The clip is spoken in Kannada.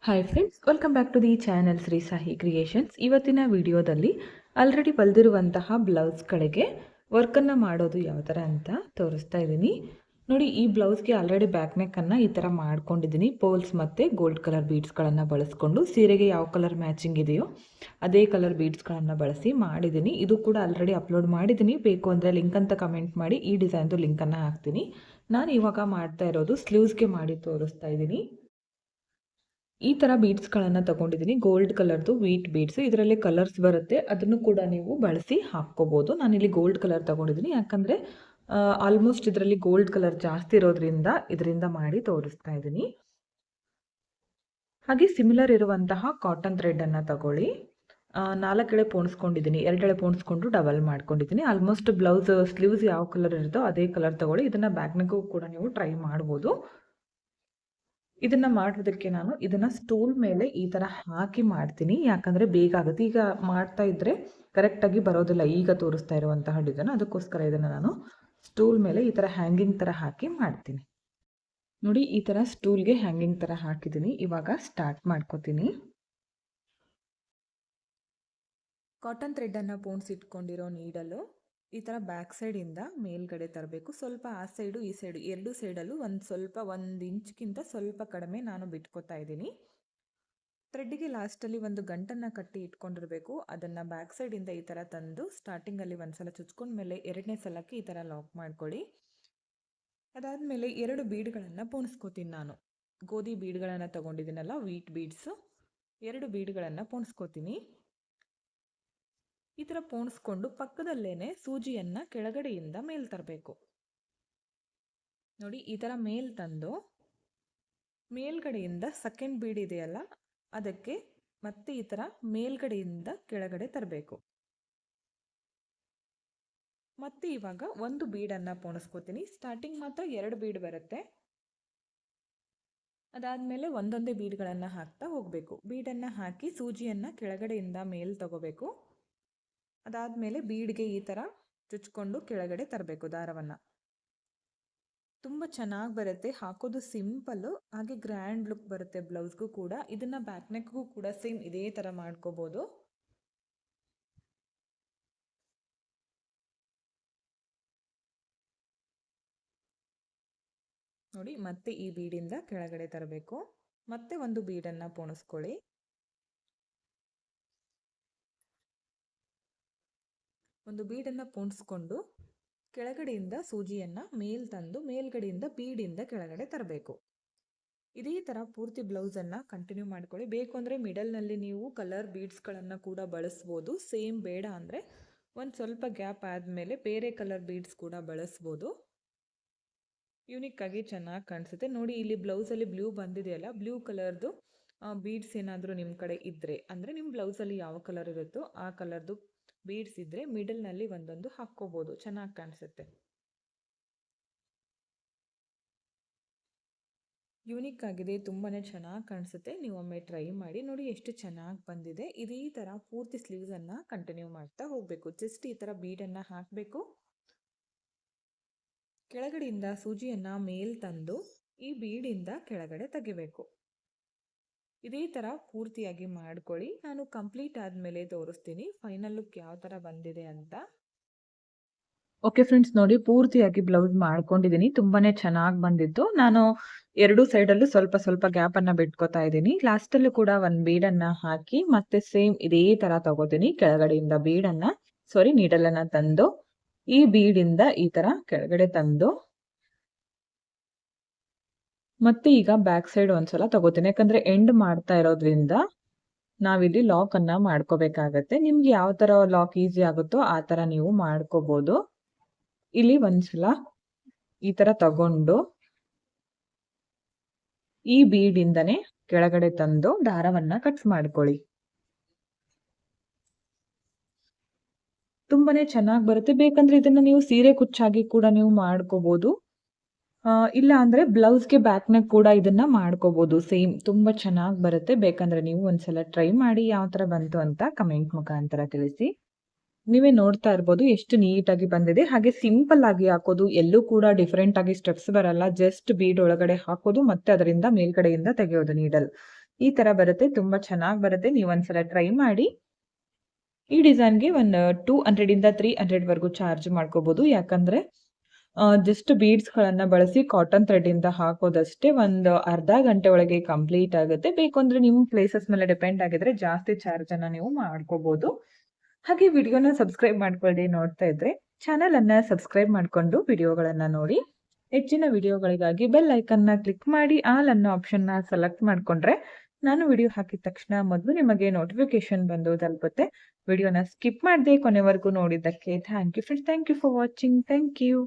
Hi friends, welcome back to the channel Shri Sahi creations. ಇವತ್ತಿನ ವಿಡಿಯೋದಲ್ಲಿ ಆಲ್ರೆಡಿ ಹೊಲಿದಿರುವಂತಹ ಬ್ಲೌಸ್ಗಳಿಗೆ ವರ್ಕನ್ನು ಮಾಡೋದು ಯಾವ ಥರ ಅಂತ ತೋರಿಸ್ತಾ ಇದ್ದೀನಿ. ನೋಡಿ, ಈ ಬ್ಲೌಸ್ಗೆ ಆಲ್ರೆಡಿ ಬ್ಯಾಕ್ ನೆಕ್ಕನ್ನು ಈ ಥರ ಮಾಡ್ಕೊಂಡಿದ್ದೀನಿ. ಪೋಲ್ಸ್ ಮತ್ತು ಗೋಲ್ಡ್ ಕಲರ್ ಬೀಡ್ಸ್ಗಳನ್ನು ಬಳಸ್ಕೊಂಡು ಸೀರೆಗೆ ಯಾವ ಕಲರ್ ಮ್ಯಾಚಿಂಗ್ ಇದೆಯೋ ಅದೇ ಕಲರ್ ಬೀಡ್ಸ್ಗಳನ್ನು ಬಳಸಿ ಮಾಡಿದ್ದೀನಿ. ಇದು ಕೂಡ ಆಲ್ರೆಡಿ ಅಪ್ಲೋಡ್ ಮಾಡಿದ್ದೀನಿ. ಬೇಕು ಅಂದರೆ ಲಿಂಕ್ ಅಂತ ಕಮೆಂಟ್ ಮಾಡಿ, ಈ ಡಿಸೈನ್ದು ಲಿಂಕನ್ನು ಹಾಕ್ತೀನಿ. ನಾನು ಇವಾಗ ಮಾಡ್ತಾ ಇರೋದು ಸ್ಲೀವ್ಸ್ಗೆ ಮಾಡಿ ತೋರಿಸ್ತಾ ಇದ್ದೀನಿ. ಈ ಥರ ಬೀಡ್ಸ್ಗಳನ್ನು ತಗೊಂಡಿದ್ದೀನಿ. ಗೋಲ್ಡ್ ಕಲರ್ದು ವೀಟ್ ಬೀಡ್ಸ್, ಇದರಲ್ಲಿ ಕಲರ್ಸ್ ಬರುತ್ತೆ, ಅದನ್ನು ಕೂಡ ನೀವು ಬಳಸಿ ಹಾಕ್ಕೋಬೋದು. ನಾನಿಲ್ಲಿ ಗೋಲ್ಡ್ ಕಲರ್ ತಗೊಂಡಿದ್ದೀನಿ, ಯಾಕಂದರೆ ಆಲ್ಮೋಸ್ಟ್ ಇದರಲ್ಲಿ ಗೋಲ್ಡ್ ಕಲರ್ ಜಾಸ್ತಿ ಇರೋದ್ರಿಂದ ಇದರಿಂದ ಮಾಡಿ ತೋರಿಸ್ತಾ ಇದ್ದೀನಿ. ಹಾಗೆ ಸಿಮಿಲರ್ ಇರುವಂತಹ ಕಾಟನ್ ಥ್ರೆಡನ್ನು ತಗೊಳ್ಳಿ. 4 ಎಳೆ ಪೋಣಿಸ್ಕೊಂಡಿದ್ದೀನಿ, 2 ಎಳೆ ಪೋಣಿಸ್ಕೊಂಡು ಡಬಲ್ ಮಾಡ್ಕೊಂಡಿದ್ದೀನಿ. ಆಲ್ಮೋಸ್ಟ್ ಬ್ಲೌಸ್ ಸ್ಲೀವ್ಸ್ ಯಾವ ಕಲರ್ ಇರುತ್ತೋ ಅದೇ ಕಲರ್ ತಗೊಳ್ಳಿ. ಇದನ್ನು ಬ್ಯಾಕ್ ನೆಕ್ಗೂ ಕೂಡ ನೀವು ಟ್ರೈ ಮಾಡ್ಬೋದು. ಇದನ್ನು ಮಾಡೋದಕ್ಕೆ ನಾನು ಇದನ್ನು ಸ್ಟೂಲ್ ಮೇಲೆ ಈ ಥರ ಹಾಕಿ ಮಾಡ್ತೀನಿ, ಯಾಕಂದರೆ ಬೇಗ ಆಗುತ್ತೆ. ಈಗ ಮಾಡ್ತಾ ಇದ್ದರೆ ಕರೆಕ್ಟಾಗಿ ಬರೋದಿಲ್ಲ, ಈಗ ತೋರಿಸ್ತಾ ಇರುವಂತಹ ಡಿಸೈನ್. ಅದಕ್ಕೋಸ್ಕರ ಇದನ್ನು ನಾನು ಸ್ಟೂಲ್ ಮೇಲೆ ಈ ಥರ ಹ್ಯಾಂಗಿಂಗ್ ಥರ ಹಾಕಿ ಮಾಡ್ತೀನಿ. ನೋಡಿ, ಈ ಥರ ಸ್ಟೂಲ್ಗೆ ಹ್ಯಾಂಗಿಂಗ್ ಥರ ಹಾಕಿದ್ದೀನಿ. ಇವಾಗ ಸ್ಟಾರ್ಟ್ ಮಾಡ್ಕೋತೀನಿ. ಕಾಟನ್ ಥ್ರೆಡ್ಡನ್ನು ಪೋಣಿಸಿಟ್ಕೊಂಡಿರೋ ನೀಡಲು ಈ ಥರ ಬ್ಯಾಕ್ ಸೈಡಿಂದ ಮೇಲ್ಗಡೆ ತರಬೇಕು. ಸ್ವಲ್ಪ ಆ ಸೈಡು ಈ ಸೈಡು ಎರಡು ಸೈಡಲ್ಲೂ ಒಂದು ಇಂಚ್ಗಿಂತ ಸ್ವಲ್ಪ ಕಡಿಮೆ ನಾನು ಬಿಟ್ಕೋತಾ ಇದ್ದೀನಿ. ಥ್ರೆಡ್ಡಿಗೆ ಲಾಸ್ಟಲ್ಲಿ ಒಂದು ಗಂಟನ್ನು ಕಟ್ಟಿ ಇಟ್ಕೊಂಡಿರಬೇಕು. ಅದನ್ನು ಬ್ಯಾಕ್ ಸೈಡಿಂದ ಈ ಥರ ತಂದು ಸ್ಟಾರ್ಟಿಂಗಲ್ಲಿ ಒಂದು ಸಲ ಚುಚ್ಕೊಂಡ್ಮೇಲೆ ಎರಡನೇ ಸಲಕ್ಕೆ ಈ ಥರ ಲಾಕ್ ಮಾಡ್ಕೊಳ್ಳಿ. ಅದಾದಮೇಲೆ 2 ಬೀಡ್ಗಳನ್ನು ಪೋಣಿಸ್ಕೋತೀನಿ. ನಾನು ಗೋಧಿ ಬೀಡ್ಗಳನ್ನು ತಗೊಂಡಿದ್ದೀನಲ್ಲ, ವೀಟ್ ಬೀಡ್ಸು, 2 ಬೀಡ್ಗಳನ್ನು ಪೋಣಿಸ್ಕೋತೀನಿ. ಈ ಥರ ಪೋಣಿಸ್ಕೊಂಡು ಪಕ್ಕದಲ್ಲೇನೆ ಸೂಜಿಯನ್ನು ಕೆಳಗಡೆಯಿಂದ ಮೇಲ್ ತರಬೇಕು. ನೋಡಿ, ಈ ಥರ ಮೇಲ್ ತಂದು ಮೇಲ್ಗಡೆಯಿಂದ ಸೆಕೆಂಡ್ ಬೀಡ್ ಇದೆಯಲ್ಲ ಅದಕ್ಕೆ ಮತ್ತೆ ಈ ಥರ ಮೇಲ್ಗಡೆಯಿಂದ ಕೆಳಗಡೆ ತರಬೇಕು. ಮತ್ತೆ ಇವಾಗ ಒಂದು ಬೀಡನ್ನು ಪೋಣಿಸ್ಕೋತೀನಿ. ಸ್ಟಾರ್ಟಿಂಗ್ ಮಾತ್ರ 2 ಬೀಡ್ ಬರುತ್ತೆ. ಅದಾದಮೇಲೆ ಒಂದೊಂದೇ ಬೀಡ್ಗಳನ್ನು ಹಾಕ್ತಾ ಹೋಗಬೇಕು. ಬೀಡನ್ನು ಹಾಕಿ ಸೂಜಿಯನ್ನು ಕೆಳಗಡೆಯಿಂದ ಮೇಲ್ ತಗೋಬೇಕು. ಅದಾದಮೇಲೆ ಬೀಡ್ಗೆ ಈ ಥರ ಚುಚ್ಕೊಂಡು ಕೆಳಗಡೆ ತರಬೇಕು ದಾರವನ್ನು. ತುಂಬ ಚೆನ್ನಾಗಿ ಬರುತ್ತೆ, ಹಾಕೋದು ಸಿಂಪಲ್ಲು, ಹಾಗೆ ಗ್ರ್ಯಾಂಡ್ ಲುಕ್ ಬರುತ್ತೆ ಬ್ಲೌಸ್ಗೂ ಕೂಡ. ಇದನ್ನು ಬ್ಯಾಕ್ ನೆಕ್ಗೂ ಕೂಡ ಸೇಮ್ ಇದೇ ಥರ ಮಾಡ್ಕೋಬೋದು. ನೋಡಿ, ಮತ್ತೆ ಈ ಬೀಡಿಂದ ಕೆಳಗಡೆ ತರಬೇಕು. ಮತ್ತೆ ಒಂದು ಬೀಡನ್ನು ಪೋಣಿಸ್ಕೊಳ್ಳಿ. ಒಂದು ಬೀಡನ್ನು ಪೋಣಿಸ್ಕೊಂಡು ಕೆಳಗಡೆಯಿಂದ ಸೂಜಿಯನ್ನು ಮೇಲ್ ತಂದು ಮೇಲ್ಗಡೆಯಿಂದ ಬೀಡಿಂದ ಕೆಳಗಡೆ ತರಬೇಕು. ಇದೇ ಥರ ಪೂರ್ತಿ ಬ್ಲೌಸನ್ನು ಕಂಟಿನ್ಯೂ ಮಾಡ್ಕೊಳ್ಳಿ. ಬೇಕು ಅಂದರೆ ಮಿಡಲ್ನಲ್ಲಿ ನೀವು ಕಲರ್ ಬೀಡ್ಸ್ಗಳನ್ನು ಕೂಡ ಬಳಸ್ಬೋದು. ಸೇಮ್ ಬೇಡ ಅಂದರೆ ಒಂದು ಸ್ವಲ್ಪ ಗ್ಯಾಪ್ ಆದಮೇಲೆ ಬೇರೆ ಕಲರ್ ಬೀಡ್ಸ್ ಕೂಡ ಬಳಸ್ಬೋದು. ಯೂನಿಕ್ಕಾಗಿ ಚೆನ್ನಾಗಿ ಕಾಣಿಸುತ್ತೆ. ನೋಡಿ, ಇಲ್ಲಿ ಬ್ಲೌಸಲ್ಲಿ ಬ್ಲೂ ಬಂದಿದೆಯಲ್ಲ, ಬ್ಲೂ ಕಲರ್ದು ಬೀಡ್ಸ್ ಏನಾದರೂ ನಿಮ್ಮ ಕಡೆ ಇದ್ದರೆ, ಅಂದರೆ ನಿಮ್ಮ ಬ್ಲೌಸಲ್ಲಿ ಯಾವ ಕಲರ್ ಇರುತ್ತೋ ಆ ಕಲರ್ದು ಬೀಡ್ಸ್ ಇದ್ದರೆ ಮಿಡಲ್ನಲ್ಲಿ ಒಂದೊಂದು ಹಾಕ್ಕೋಬೋದು, ಚೆನ್ನಾಗಿ ಕಾಣಿಸುತ್ತೆ. ಯೂನಿಕ್ ಆಗಿದೆ, ತುಂಬಾ ಚೆನ್ನಾಗಿ ಕಾಣಿಸುತ್ತೆ. ನೀವು ಒಮ್ಮೆ ಟ್ರೈ ಮಾಡಿ ನೋಡಿ, ಎಷ್ಟು ಚೆನ್ನಾಗಿ ಬಂದಿದೆ. ಇದೇ ಥರ ಪೂರ್ತಿ ಸ್ಲೀವ್ಸನ್ನು ಕಂಟಿನ್ಯೂ ಮಾಡ್ತಾ ಹೋಗಬೇಕು. ಜಸ್ಟ್ ಈ ಥರ ಬೀಡನ್ನು ಹಾಕಬೇಕು. ಕೆಳಗಡೆಯಿಂದ ಸೂಜಿಯನ್ನು ಮೇಲ್ ತಂದು ಈ ಬೀಡಿಂದ ಕೆಳಗಡೆ ತೆಗಿಬೇಕು. ಇದೇ ಥರ ಪೂರ್ತಿಯಾಗಿ ಮಾಡ್ಕೊಳ್ಳಿ. ನಾನು ಕಂಪ್ಲೀಟ್ ಆದಮೇಲೆ ತೋರಿಸ್ತೀನಿ ಫೈನಲ್ ಲುಕ್ ಯಾವ ಥರ ಬಂದಿದೆ ಅಂತ. ಓಕೆ ಫ್ರೆಂಡ್ಸ್, ನೋಡಿ, ಪೂರ್ತಿಯಾಗಿ ಬ್ಲೌಸ್ ಮಾಡ್ಕೊಂಡಿದ್ದೀನಿ. ತುಂಬಾ ಚೆನ್ನಾಗಿ ಬಂದಿತ್ತು. ನಾನು 2 ಸೈಡಲ್ಲೂ ಸ್ವಲ್ಪ ಸ್ವಲ್ಪ ಗ್ಯಾಪನ್ನು ಬಿಟ್ಕೋತಾ ಇದ್ದೀನಿ. ಲಾಸ್ಟಲ್ಲೂ ಕೂಡ ಒಂದು ಬೀಡನ್ನು ಹಾಕಿ ಮತ್ತೆ ಸೇಮ್ ಇದೇ ಥರ ತಗೋತೀನಿ. ಕೆಳಗಡೆಯಿಂದ ನೀಡಲನ್ನು ತಂದು ಈ ಬೀಡಿಂದ ಈ ಥರ ಕೆಳಗಡೆ ತಂದು ಮತ್ತೆ ಈಗ ಬ್ಯಾಕ್ ಸೈಡ್ ಒಂದ್ಸಲ ತಗೋತೀನಿ, ಯಾಕಂದರೆ ಎಂಡ್ ಮಾಡ್ತಾ ಇರೋದ್ರಿಂದ ನಾವಿಲ್ಲಿ ಲಾಕನ್ನು ಮಾಡ್ಕೋಬೇಕಾಗತ್ತೆ. ನಿಮ್ಗೆ ಯಾವ ಥರ ಲಾಕ್ ಈಸಿ ಆಗುತ್ತೋ ಆ ಥರ ನೀವು ಮಾಡ್ಕೋಬೋದು. ಇಲ್ಲಿ ಒಂದ್ಸಲ ಈ ಥರ ತಗೊಂಡು ಈ ಬೀಡಿಂದನೇ ಕೆಳಗಡೆ ತಂದು ದಾರವನ್ನು ಕಟ್ ಮಾಡ್ಕೊಳ್ಳಿ. ತುಂಬಾನೇ ಚೆನ್ನಾಗಿ ಬರುತ್ತೆ. ಬೇಕಂದ್ರೆ ಇದನ್ನ ನೀವು ಸೀರೆ ಕುಚ್ಚಾಗಿ ಕೂಡ ನೀವು ಮಾಡ್ಕೋಬಹುದು. ಇಲ್ಲ ಅಂದ್ರೆ ಬ್ಲೌಸ್ಗೆ ಬ್ಯಾಕ್ ನೆಕ್ ಕೂಡ ಇದನ್ನ ಮಾಡ್ಕೋಬಹುದು. ಸೇಮ್ ತುಂಬಾ ಚೆನ್ನಾಗಿ ಬರುತ್ತೆ. ಬೇಕಂದ್ರೆ ನೀವು ಒಂದ್ಸಲ ಟ್ರೈ ಮಾಡಿ ಯಾವ ತರ ಬಂತು ಅಂತ ಕಮೆಂಟ್ ಮುಖಾಂತರ ತಿಳಿಸಿ. ನೀವೇ ನೋಡ್ತಾ ಇರ್ಬೋದು ಎಷ್ಟು ನೀಟಾಗಿ ಬಂದಿದೆ. ಹಾಗೆ ಸಿಂಪಲ್ ಆಗಿ ಹಾಕೋದು, ಎಲ್ಲೂ ಕೂಡ ಡಿಫ್ರೆಂಟ್ ಆಗಿ ಸ್ಟೆಪ್ಸ್ ಬರಲ್ಲ. ಜಸ್ಟ್ ಬೀಡ್ ಒಳಗಡೆ ಹಾಕೋದು ಮತ್ತೆ ಅದರಿಂದ ಮೇಲ್ಗಡೆಯಿಂದ ತೆಗೆಯೋದು ನೀಡಲ್. ಈ ತರ ಬರುತ್ತೆ. ತುಂಬಾ ಚೆನ್ನಾಗಿ ಬರುತ್ತೆ. ನೀವು ಒಂದ್ಸಲ ಟ್ರೈ ಮಾಡಿ. ಈ ಡಿಸೈನ್ಗೆ ಒಂದು 200 ಇಂದ 300 ವರೆಗೂ ಚಾರ್ಜ್ ಮಾಡ್ಕೋಬಹುದು. ಯಾಕಂದ್ರೆ ಜಸ್ಟ್ ಬೀಡ್ಸ್ಗಳನ್ನ ಬಳಸಿ ಕಾಟನ್ ಥ್ರೆಡ್ ಇಂದ ಹಾಕೋದಷ್ಟೇ. ಒಂದು ಅರ್ಧ ಗಂಟೆ ಒಳಗೆ ಕಂಪ್ಲೀಟ್ ಆಗುತ್ತೆ. ಬೇಕು ಅಂದ್ರೆ ನಿಮ್ಮ ಪ್ಲೇಸಸ್ ಮೇಲೆ ಡಿಪೆಂಡ್ ಆಗಿದ್ರೆ ಜಾಸ್ತಿ ಚಾರ್ಜ್ ಅನ್ನ ನೀವು ಮಾಡ್ಕೋಬಹುದು. ಹಾಗೆ ವಿಡಿಯೋನ ಸಬ್ಸ್ಕ್ರೈಬ್ ಮಾಡ್ಕೊಳ್ಳದೆ ನೋಡ್ತಾ ಇದ್ರೆ ಚಾನೆಲ್ ಅನ್ನ ಸಬ್ಸ್ಕ್ರೈಬ್ ಮಾಡ್ಕೊಂಡು ವಿಡಿಯೋಗಳನ್ನ ನೋಡಿ. ಹೆಚ್ಚಿನ ವಿಡಿಯೋಗಳಿಗಾಗಿ ಬೆಲ್ ಐಕನ್ನ ಕ್ಲಿಕ್ ಮಾಡಿ ಆಲ್ ಅನ್ನೋ ಆಪ್ಷನ್ನ ಸೆಲೆಕ್ಟ್ ಮಾಡ್ಕೊಂಡ್ರೆ ನಾನು ವಿಡಿಯೋ ಹಾಕಿದ ತಕ್ಷಣ ಮೊದಲು ನಿಮಗೆ ನೋಟಿಫಿಕೇಶನ್ ಬಂದು ತಲುಪುತ್ತೆ. ವಿಡಿಯೋನ ಸ್ಕಿಪ್ ಮಾಡದೆ ಕೊನೆವರೆಗೂ ನೋಡಿದ್ದಕ್ಕೆ thank you friends. Thank you for watching. Thank you.